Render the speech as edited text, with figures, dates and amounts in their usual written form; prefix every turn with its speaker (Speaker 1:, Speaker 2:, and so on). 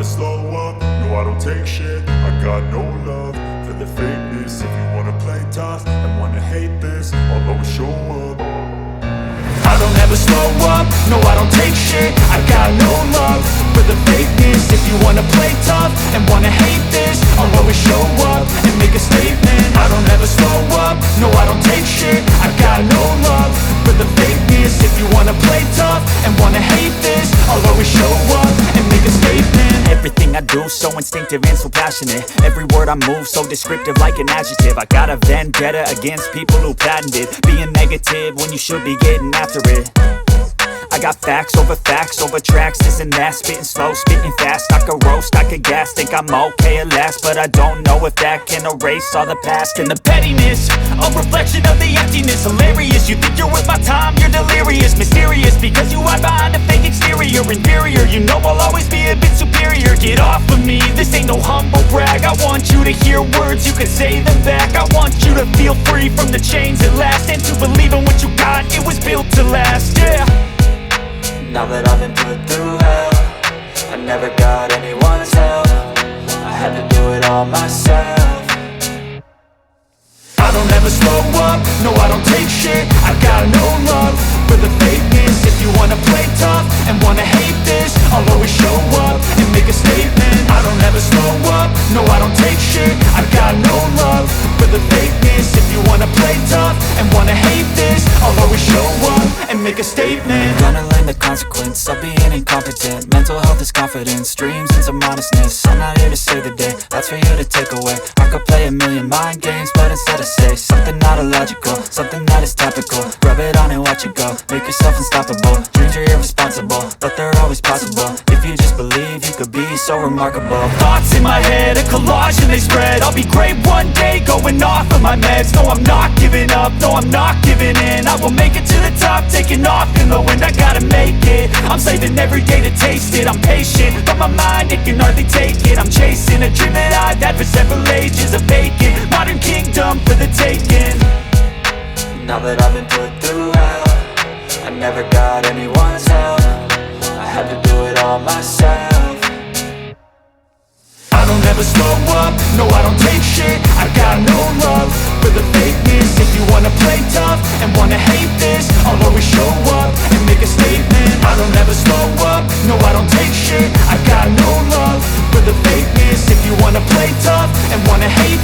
Speaker 1: slow up, no I don't take shit. I got no love for the fakeness. If you wanna play tough and wanna hate this, I'll always show up. I don't ever slow up, no I don't take shit. I got no love for the fakeness. If you wanna play tough and wanna hate this, I'll always show up and make a statement. I don't ever slow up, no I don't take shit. I got no love for the fakeness. If you wanna play tough and wanna hate this, I'll always show up and make a statement.
Speaker 2: Everything I do so instinctive and so passionate. Every word I move so descriptive like an adjective. I got a vendetta against people who patented being negative when you should be getting after it. I got facts over tracks, this and that. Spitting slow, spitting fast, I could roast, I could gas. Think I'm okay at last, but I don't know if that can erase all the past. And the pettiness, a reflection of the emptiness. Hilarious, you think you're worth my time, you're delirious. Mysterious, because you hide behind a fake exterior. Inferior, you know I'll always be a bit superior. Get off of me, this ain't no humble brag. I want you to hear words, you can say them back. I want you to feel free from the chains at last, and to believe in what you got, it was built to last, yeah.
Speaker 3: Now that I've been put through hell, I never got anyone's help. I had to do it all myself.
Speaker 1: I don't ever slow up, no I don't take shit. I got no love for the fakeness. If you wanna play tough and wanna hate this, I'll always show up and make a statement. I don't ever slow up, no I don't take shit. I got no love for the fakeness. If you wanna play tough and wanna hate this, I'll always show up and make a statement.
Speaker 3: Gonna learn the consequence of being incompetent. Mental health is confidence, dreams and some honestness. I'm not here to save the day, that's for you to take away. I could play a million mind games, but instead I say something not illogical, something that is topical. Rub it on and watch it go, make yourself unstoppable. Dreams are irresponsible, but they're always possible. If you just believe, you could be so remarkable.
Speaker 2: Thoughts in my head, a collage and they spread. I'll be great one day, going off of my meds. No, I'm not giving up, no, I'm not giving in. I will make it to the top, taking off in the wind. I gotta make it, I'm saving every day to taste it. I'm patient, but my mind, it can hardly take it. I'm chasing a dream that I've had for several ages. A vacant, modern kingdom for the taking.
Speaker 3: Now that I've been put through hell, I never got anyone's help. I had to do it all myself.
Speaker 1: I don't ever slow up, no I don't take shit. I got no love for the fakeness. If you wanna play tough and wanna hate this, I'll always show up and make a statement. I don't ever slow up, no I don't take shit. I got no love for the fakeness. If you wanna play tough and wanna hate